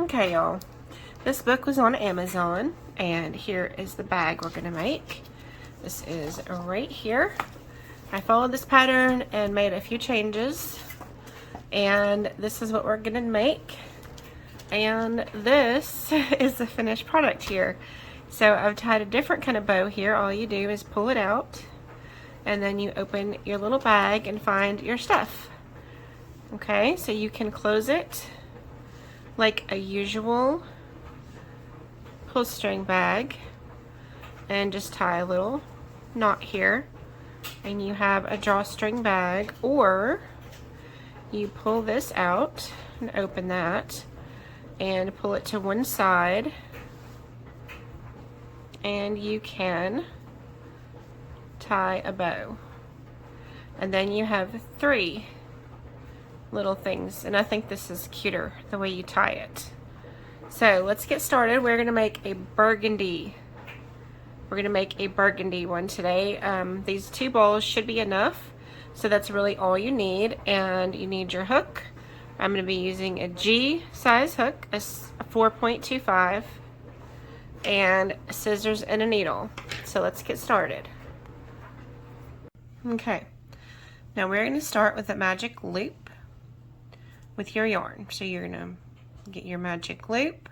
Okay, y'all, this book was on Amazon, and here is the bag we're gonna make. This is right here. I followed this pattern and made a few changes, and this is what we're gonna make. And this is the finished product here. So I've tied a different kind of bow here. All you do is pull it out, and then you open your little bag and find your stuff. Okay, so you can close it like a usual pull string bag and just tie a little knot here, and you have a drawstring bag, or you pull this out and open that and pull it to one side, and you can tie a bow, and then you have three little things, and I think this is cuter the way you tie it. So let's get started. We're gonna make a burgundy. We're gonna make a burgundy one today. These two balls should be enough, so that's really all you need. And you need your hook. I'm gonna be using a G size hook, a 4.25, and scissors and a needle. So let's get started. Okay, now we're gonna start with a magic loop with your yarn. So you're gonna get your magic loop,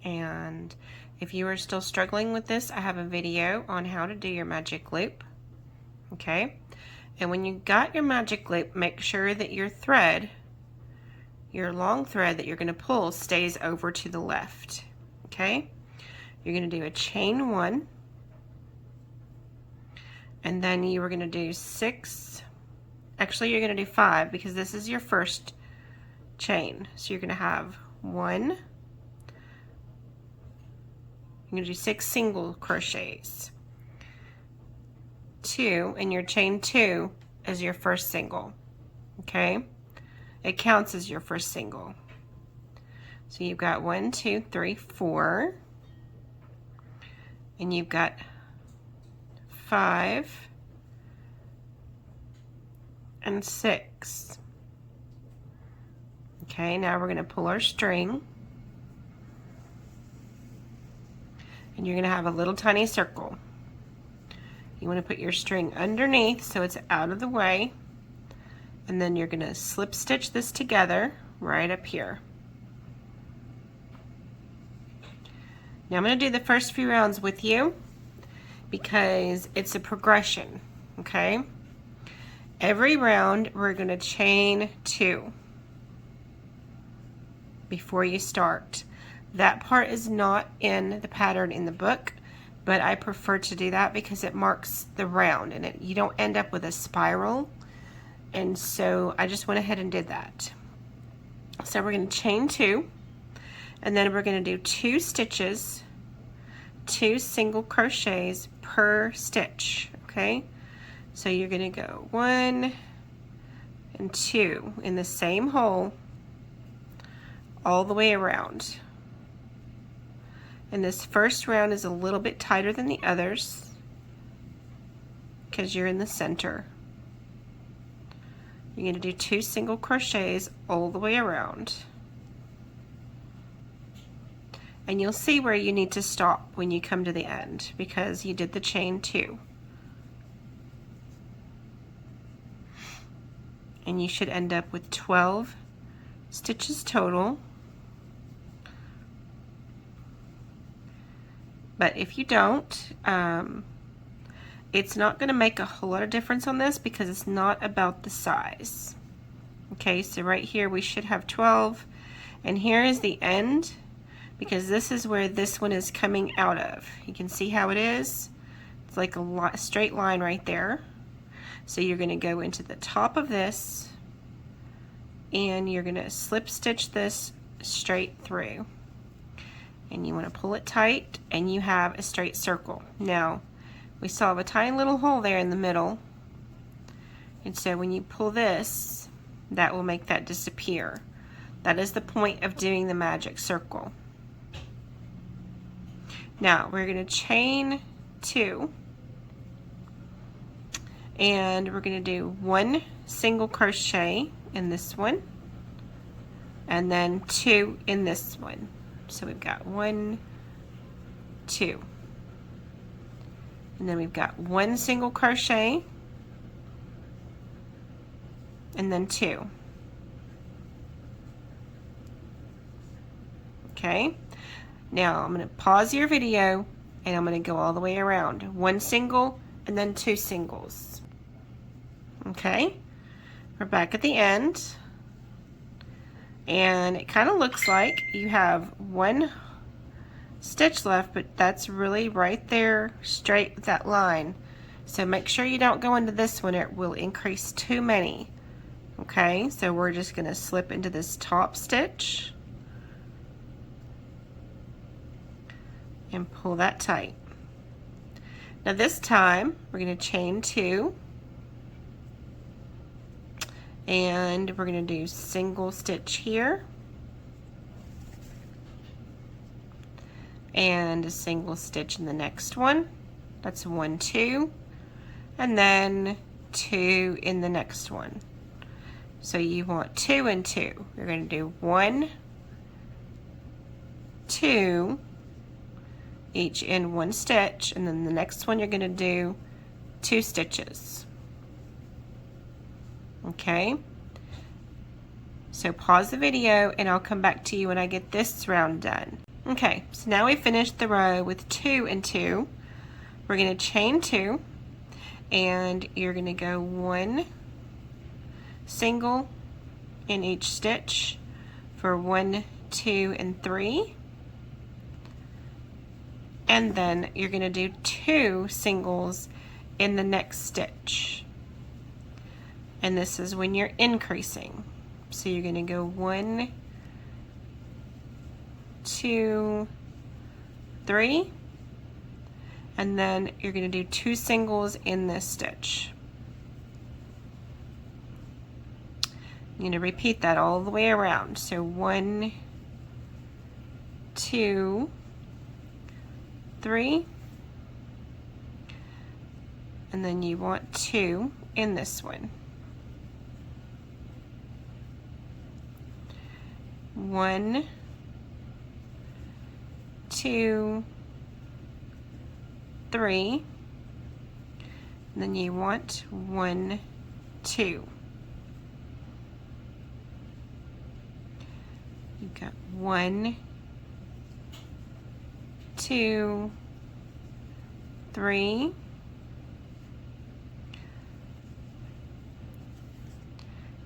and if you are still struggling with this, I have a video on how to do your magic loop. Okay, and when you got your magic loop, make sure that your thread, your long thread that you're going to pull, stays over to the left. Okay, you're going to do a chain one, and then you are going to do 6, actually you're going to do 5, because this is your first chain. So you're going to have 1, you're going to do 6 single crochets, 2, and your chain 2 is your first single. Okay, it counts as your first single. So you've got 1, 2, 3, 4, and you've got 5 and 6. Okay, now we're going to pull our string, and you're going to have a little tiny circle. You want to put your string underneath so it's out of the way, and then you're going to slip stitch this together right up here. Now I'm going to do the first few rounds with you because it's a progression. Okay, every round we're going to chain 2 before you start. That part is not in the pattern in the book, but I prefer to do that because it marks the round, and you don't end up with a spiral, and so I just went ahead and did that. So we're going to chain 2, and then we're going to do 2 stitches, 2 single crochets per stitch. Okay, so you're going to go 1 and 2 in the same hole all the way around. And this first round is a little bit tighter than the others because you're in the center. You're going to do 2 single crochets all the way around. And you'll see where you need to stop when you come to the end because you did the chain 2. And you should end up with 12 stitches total. But if you don't, it's not going to make a whole lot of difference on this because it's not about the size. Okay, so right here we should have 12, and here is the end because this is where this one is coming out of. You can see how it is. It's like a straight line right there. So you're going to go into the top of this, and you're going to slip stitch this straight through. And you want to pull it tight, and you have a straight circle. Now, we saw a tiny little hole there in the middle, and so when you pull this, that will make that disappear. That is the point of doing the magic circle. Now, we're going to chain 2, and we're going to do 1 single crochet in this one, and then 2 in this one. So we've got 1, 2, and then we've got 1 single crochet, and then 2. Okay, now I'm going to pause your video and I'm going to go all the way around. 1 single and then 2 singles. Okay, we're back at the end, and it kind of looks like you have 1 stitch left, but that's really right there straight with that line. So make sure you don't go into this one, it will increase too many. Okay, so we're just going to slip into this top stitch and pull that tight. Now this time we're going to chain 2, and we're going to do single stitch here and a single stitch in the next one. That's 1, 2, and then 2 in the next one. So you want 2 and 2. You're going to do 1, 2, each in 1 stitch, and then the next one you're going to do 2 stitches. Okay, so pause the video and I'll come back to you when I get this round done. Okay, so now we finished the row with 2 and 2. We're going to chain 2, and you're going to go 1 single in each stitch for 1, 2, and 3. And then you're going to do 2 singles in the next stitch. And this is when you're increasing. So you're going to go 1, 2, 3, and then you're going to do 2 singles in this stitch. You're going to repeat that all the way around. So 1, 2, 3, and then you want 2 in this one. 1, 2, 3, and then you want 1, 2. You've got 1, 2, 3,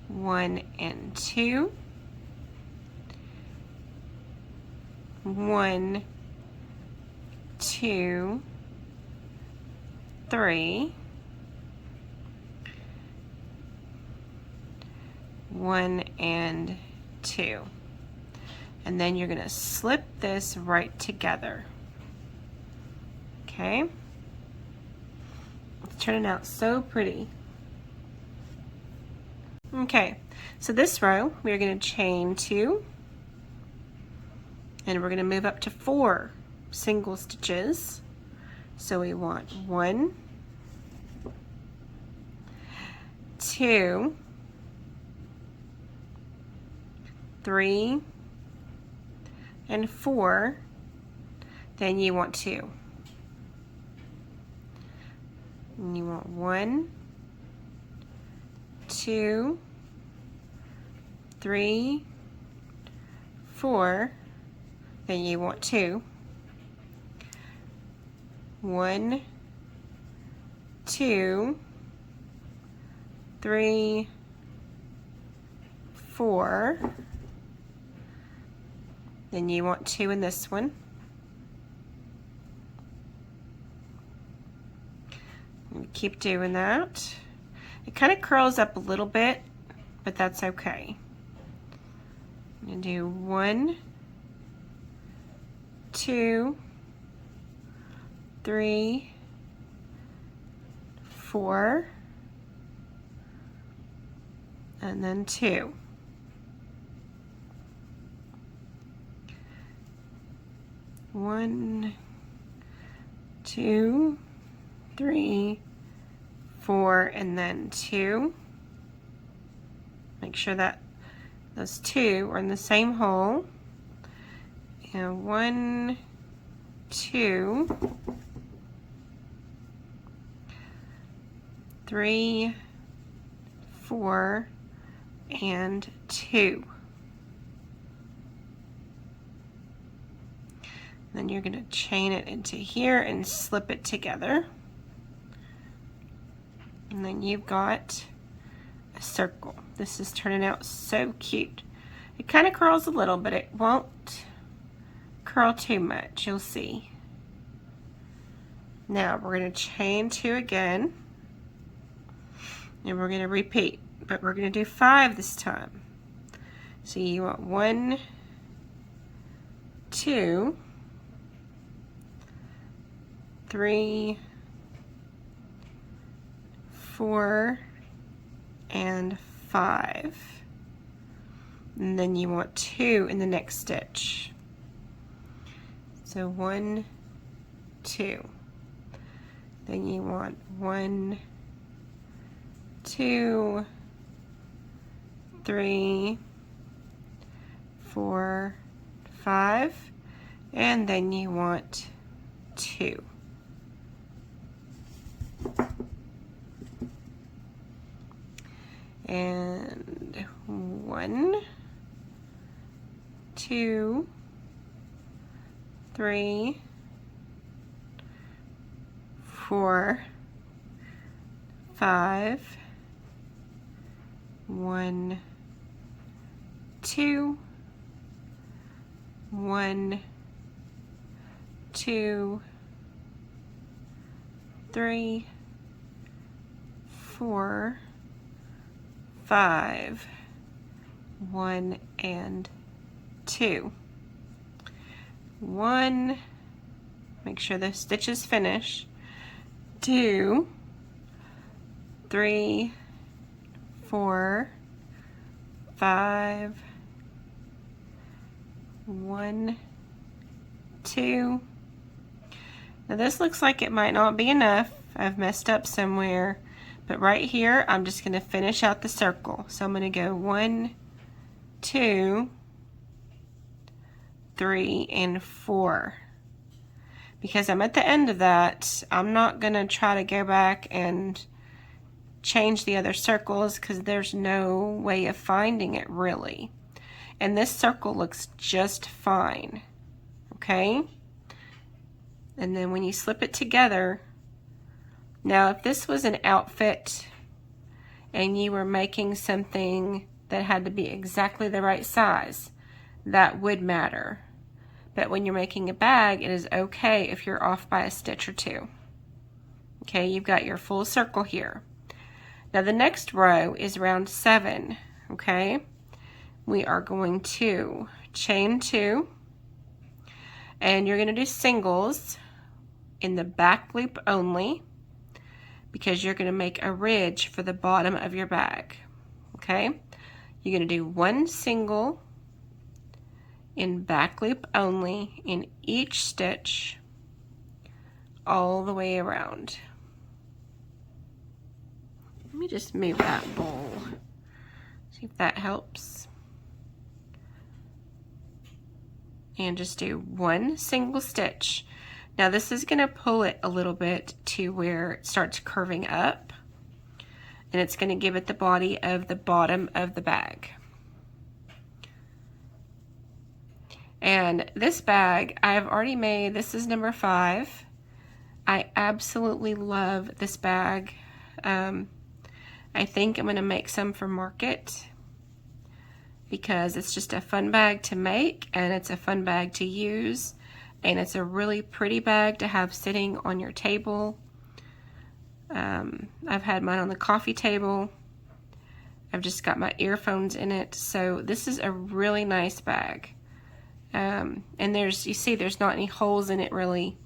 1 and 2, 1, 2, 3, 1 and 2, and then you're going to slip this right together. Okay, it's turning out so pretty. Okay, so this row we're going to chain 2, and we're going to move up to 4 single stitches. So we want 1, 2, 3, and 4. Then you want 2. And you want 1, 2, 3, 4. Then you want 2. 1, 2, 3, 4. Then you want 2 in this one. And keep doing that. It kind of curls up a little bit, but that's okay. I'm going to do 1, 2, 3, 4, and then 2. One, 2, 3, 4, and then 2. Make sure that those two are in the same hole. And 1, 2, 3, 4, and 2. Then you're going to chain it into here and slip it together. And then you've got a circle. This is turning out so cute. It kind of curls a little, but it won't curl too much. You'll see. Now we're going to chain 2 again. And we're going to repeat. But we're going to do 5 this time. So you want 1, 2, 3, 4, and 5. And then you want 2 in the next stitch. So 1, 2. Then you want 1, 2, 3, 4, 5, and then you want 2. And 1, 2, 3, 4, 5, 1, 2, 1, 2, 3, 4, 5, 1, and 2. 1, make sure the stitches finish. 2, 3, 4, 5, 1, 2. Now this looks like it might not be enough. I've messed up somewhere. But right here, I'm just going to finish out the circle. So I'm going to go 1, 2, 3, and 4. Because I'm at the end of that, I'm not going to try to go back and change the other circles because there's no way of finding it really. And this circle looks just fine. Okay? And then when you slip it together, now if this was an outfit and you were making something that had to be exactly the right size, that would matter. But when you're making a bag, it is okay if you're off by a stitch or 2. Okay, you've got your full circle here. Now the next row is round 7, okay? We are going to chain 2, and you're going to do singles in the back loop only, because you're going to make a ridge for the bottom of your bag. Okay, you're going to do 1 single in back loop only in each stitch all the way around. Let me just move that bowl, see if that helps. And just do 1 single stitch. Now this is going to pull it a little bit to where it starts curving up, and it's going to give it the body of the bottom of the bag. And this bag I've already made. This is number 5. I absolutely love this bag. I think I'm going to make some for market because it's just a fun bag to make, and it's a fun bag to use, and it's a really pretty bag to have sitting on your table. I've had mine on the coffee table. I've just got my earphones in it, so this is a really nice bag. And you see there's not any holes in it really.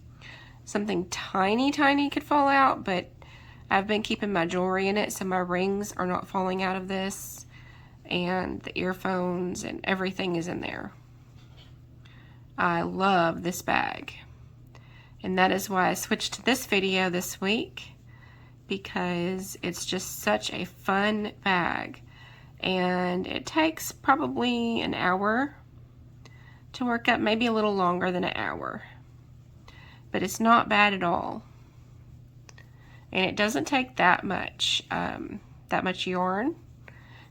Something tiny could fall out, but I've been keeping my jewelry in it, so my rings are not falling out of this, and the earphones and everything is in there. I love this bag, and that is why I switched to this video this week, because it's just such a fun bag. and it takes probably an hour to work up, maybe a little longer than an hour, but it's not bad at all. And it doesn't take that much yarn,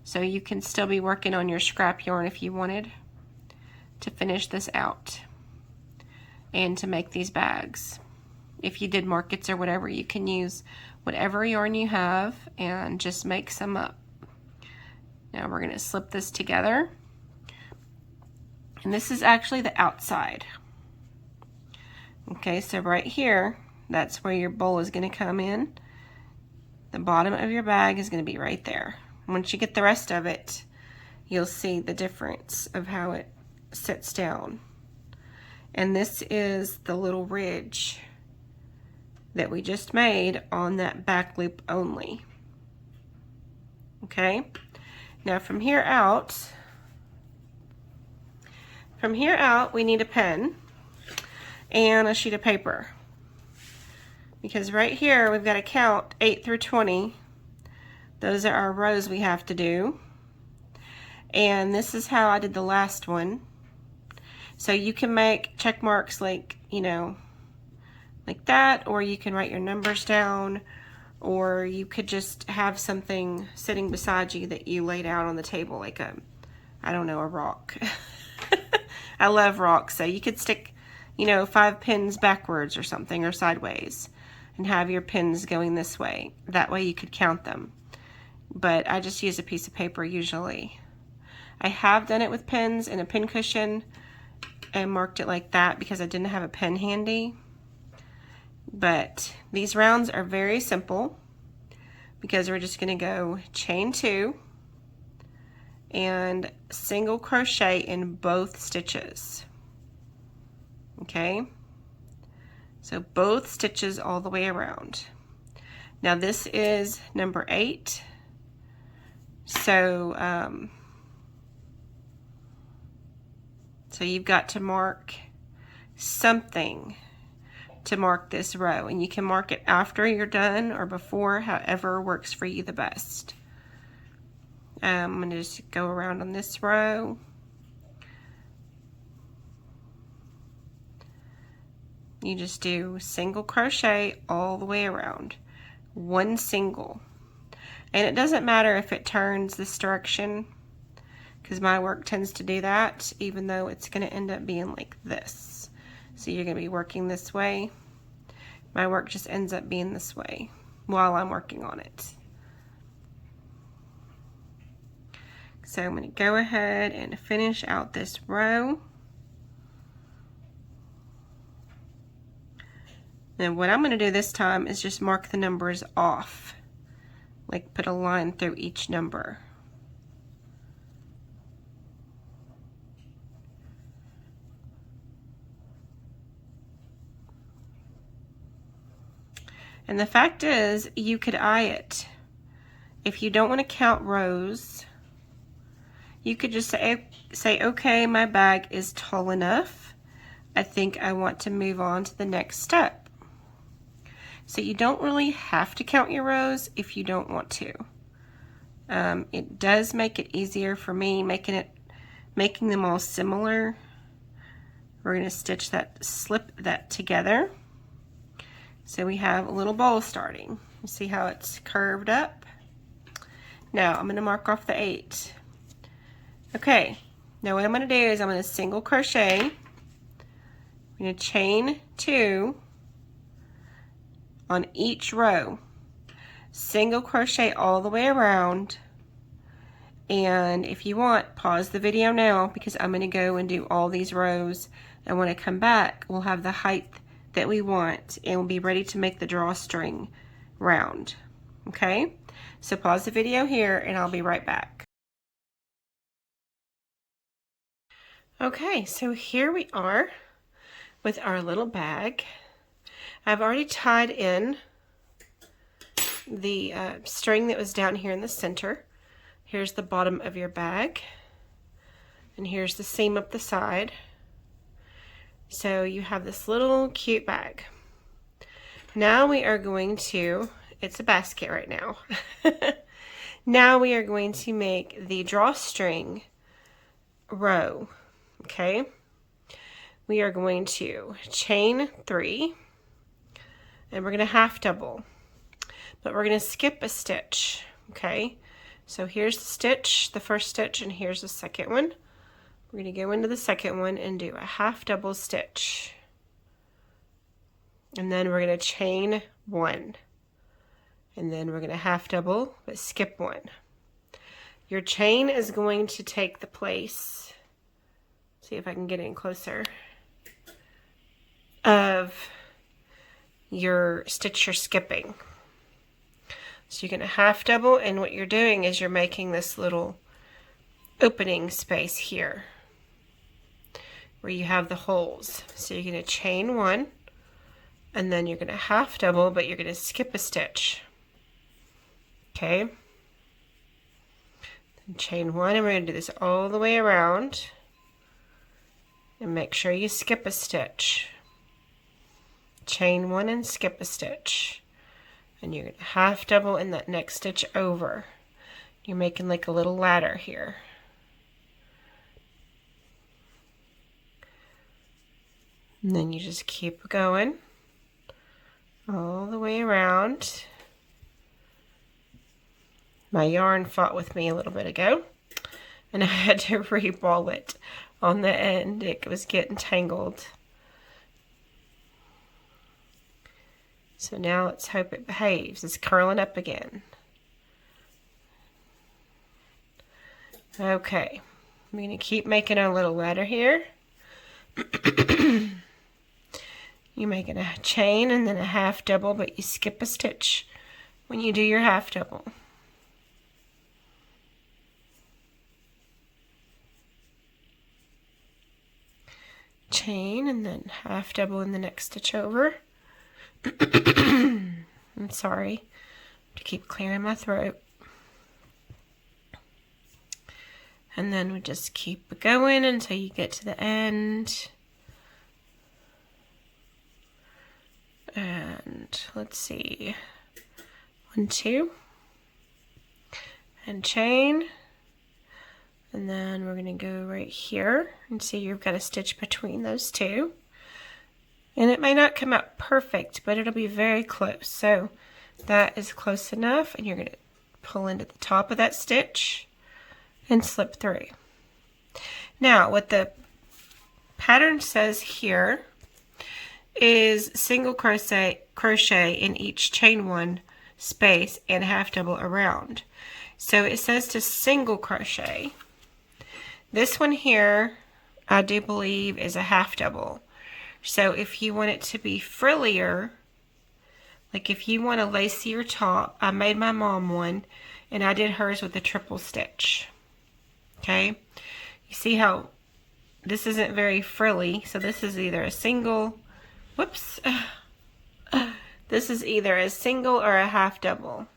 so you can still be working on your scrap yarn if you wanted to finish this out and to make these bags. If you did markets or whatever, you can use whatever yarn you have and just make some up. Now we're going to slip this together, and this is actually the outside. Okay, so right here, that's where your bowl is going to come in. The bottom of your bag is going to be right there. Once you get the rest of it, you'll see the difference of how it sits down. And this is the little ridge that we just made on that back loop only. Okay, now from here out we need a pen and a sheet of paper, because right here we've got to count 8 through 20. Those are our rows we have to do, and this is how I did the last one. So you can make check marks like, you know, like that, or you can write your numbers down, or you could just have something sitting beside you that you laid out on the table, like a, I don't know, a rock. I love rocks, so you could stick, you know, 5 pins backwards or something, or sideways, and have your pins going this way. That way you could count them. But I just use a piece of paper usually. I have done it with pins and a pin cushion and marked it like that because I didn't have a pen handy. But these rounds are very simple because we're just going to go chain 2 and single crochet in both stitches. Okay, so both stitches all the way around. Now this is number 8, so so you've got to mark something to mark this row, and you can mark it after you're done or before, however works for you the best. I'm going to just go around on this row. You just do single crochet all the way around, 1 single, and it doesn't matter if it turns this direction, because my work tends to do that, even though it's going to end up being like this. So you're going to be working this way. My work just ends up being this way while I'm working on it. So I'm going to go ahead and finish out this row. And what I'm going to do this time is just mark the numbers off, like put a line through each number. And the fact is, you could eye it. If you don't want to count rows, you could just say, okay, my bag is tall enough. I think I want to move on to the next step. So you don't really have to count your rows if you don't want to. It does make it easier for me, making them all similar. We're going to slip that together. So we have a little bowl starting. You see how it's curved up? Now I'm going to mark off the 8. Okay, now what I'm going to do is I'm going to single crochet. I'm going to chain 2 on each row. Single crochet all the way around. And if you want, pause the video now, because I'm going to go and do all these rows. And when I come back, we'll have the height that we want, and we'll be ready to make the drawstring round. Okay, so pause the video here and I'll be right back. Okay, so here we are with our little bag. I've already tied in the string that was down here in the center. Here's the bottom of your bag, and here's the seam up the side. So you have this little cute bag. Now we are going to, it's a basket right now. Now we are going to make the drawstring row. Okay, we are going to chain 3 and we're going to half double, but we're going to skip a stitch. Okay, so here's the stitch, the first stitch, and here's the second one. We're going to go into the second one and do a half double stitch, and then we're going to chain 1, and then we're going to half double but skip 1. Your chain is going to take the place, see if I can get in closer, of your stitch you're skipping. So you're going to half double, and what you're doing is you're making this little opening space here where you have the holes. So you're going to chain 1, and then you're going to half double, but you're going to skip a stitch. Okay, then chain 1, and we're going to do this all the way around, and make sure you skip a stitch. Chain 1 and skip a stitch, and you're going to half double in that next stitch over. You're making like a little ladder here. And then you just keep going all the way around. My yarn fought with me a little bit ago, and I had to re-ball it on the end. It was getting tangled. So now let's hope it behaves. It's curling up again. Okay, I'm going to keep making our little ladder here. You're making a chain and then a half double, but you skip a stitch when you do your half double. Chain and then half double in the next stitch over. I'm sorry, I have to keep clearing my throat. And then we just keep going until you get to the end. And let's see, 1, 2, and chain, and then we're going to go right here and see you've got a stitch between those two, and it may not come out perfect, but it'll be very close. So that is close enough, and you're going to pull into the top of that stitch and slip through. Now what the pattern says here is single crochet in each chain 1 space and half double around. So it says to single crochet. This one here I do believe is a half double. So if you want it to be frillier, like if you want a lacier top, I made my mom one and I did hers with a triple stitch. Okay, you see how this isn't very frilly, so this is either a single, whoops, this is either a single or a half double.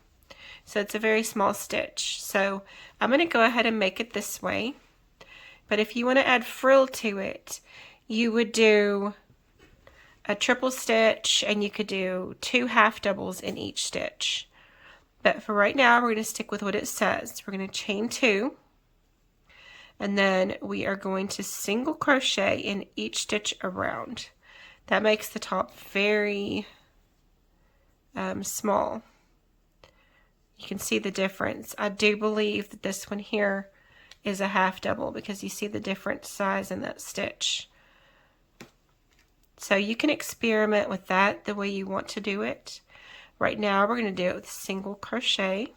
So it's a very small stitch. So I'm going to go ahead and make it this way. But if you want to add frill to it, you would do a triple stitch and you could do 2 half doubles in each stitch. But for right now, we're going to stick with what it says. We're going to chain 2. And then we are going to single crochet in each stitch around. That makes the top very small. You can see the difference. I do believe that this one here is a half double because you see the different size in that stitch. So you can experiment with that the way you want to do it. Right now we're going to do it with single crochet.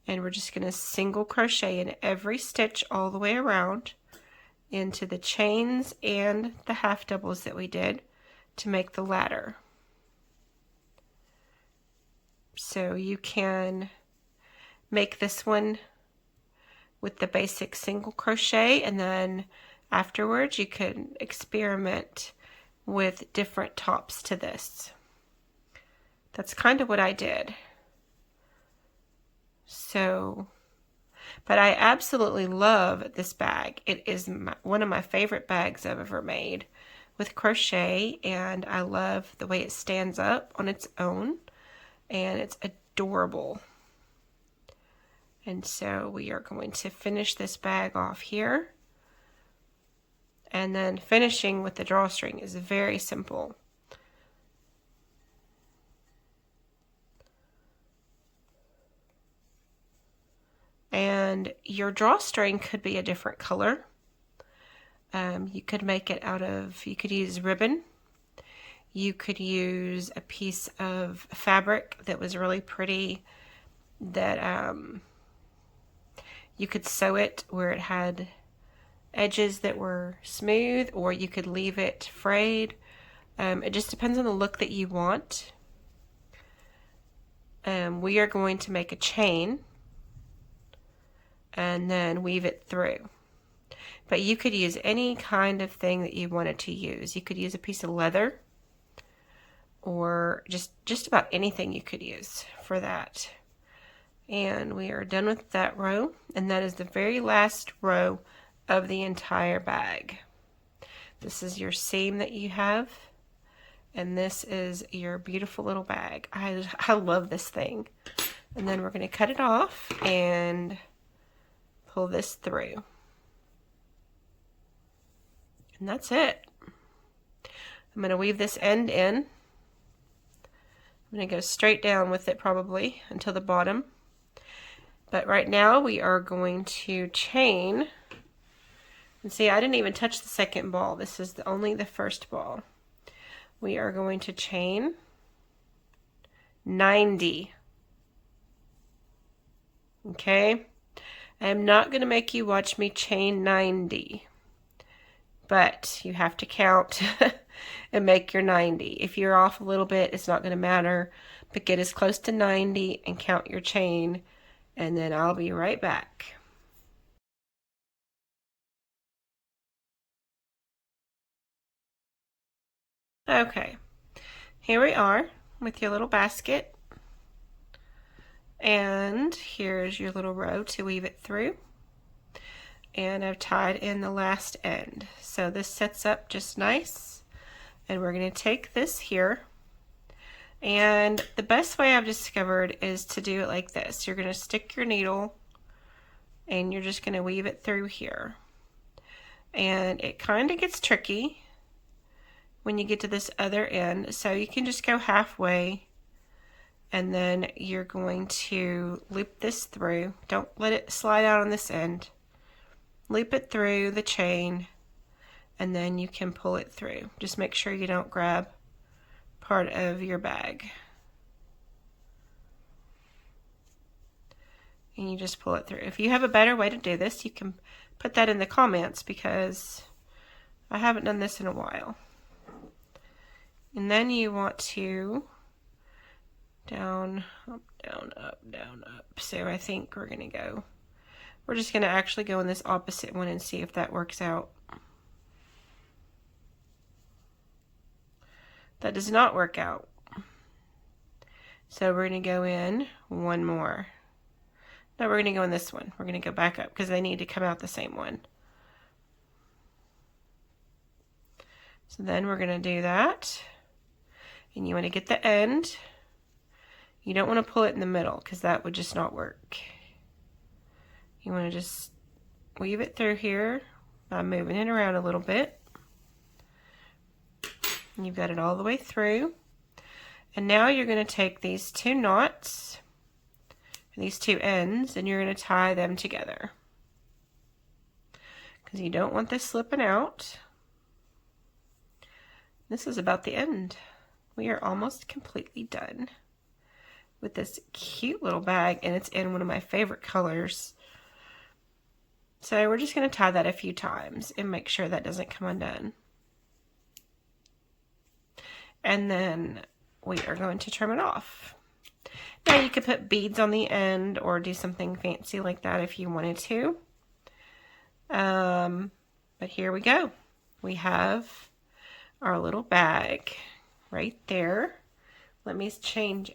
And we're just going to single crochet in every stitch all the way around into the chains and the half doubles that we did to make the ladder. So you can make this one with the basic single crochet, and then afterwards you can experiment with different tops to this. That's kind of what I did. So, but I absolutely love this bag. It is one of my favorite bags I've ever made with crochet, and I love the way it stands up on its own. and it's adorable. And so we are going to finish this bag off here. And then finishing with the drawstring is very simple. And your drawstring could be a different color. You could make it out of, you could use ribbon. You could use a piece of fabric that was really pretty, that you could sew it where it had edges that were smooth, or you could leave it frayed. It just depends on the look that you want. We are going to make a chain and then weave it through. But you could use any kind of thing that you wanted to use. You could use a piece of leather, or just about anything you could use for that. And we are done with that row, and that is the very last row of the entire bag. This is your seam that you have, and this is your beautiful little bag. I love this thing. And then we're going to cut it off and pull this through. And that's it. I'm going to weave this end in. I'm going to go straight down with it probably until the bottom. But right now we are going to chain. And see, I didn't even touch the second ball. This is only the first ball. We are going to chain 90. Okay? I am not going to make you watch me chain 90. But you have to count and make your 90. If you're off a little bit, it's not going to matter. But get as close to 90 and count your chain. And then I'll be right back. Okay, here we are with your little basket, and here's your little row to weave it through, and I've tied in the last end. So this sets up just nice, and we're going to take this here, and the best way I've discovered is to do it like this. You're going to stick your needle and you're just going to weave it through here, and it kind of gets tricky when you get to this other end, so you can just go halfway, and then you're going to loop this through. Don't let it slide out on this end. Loop it through the chain, and then you can pull it through. Just make sure you don't grab part of your bag. And you just pull it through. If you have a better way to do this, you can put that in the comments, because I haven't done this in a while. And then you want to down, up, down, up, down, up. So I think we're just going to actually go in this opposite one and see if that works out. That does not work out. So we're going to go in one more. No, we're going to go in this one. We're going to go back up because they need to come out the same one. So then we're going to do that. And you want to get the end. You don't want to pull it in the middle because that would just not work. You want to just weave it through here by moving it around a little bit. And you've got it all the way through. And now you're going to take these two knots, these two ends, and you're going to tie them together. Because you don't want this slipping out. This is about the end. We are almost completely done with this cute little bag, and it's in one of my favorite colors. So we're just going to tie that a few times and make sure that doesn't come undone. And then we are going to trim it off. Now you could put beads on the end or do something fancy like that if you wanted to. But here we go. We have our little bag right there. Let me change.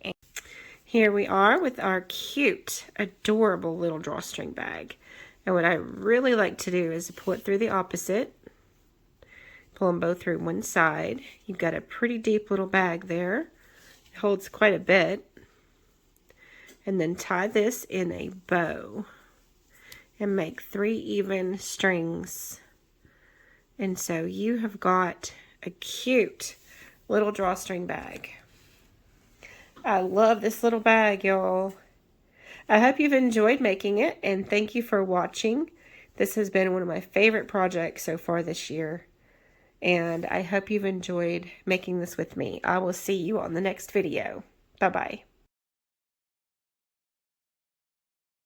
Here we are with our cute, adorable little drawstring bag. And what I really like to do is pull it through the opposite. Pull them both through one side. You've got a pretty deep little bag there. It holds quite a bit. and then tie this in a bow and make 3 even strings. And so you have got a cute little drawstring bag. I love this little bag, y'all. I hope you've enjoyed making it, and thank you for watching. This has been one of my favorite projects so far this year, and I hope you've enjoyed making this with me. I will see you on the next video. Bye-bye.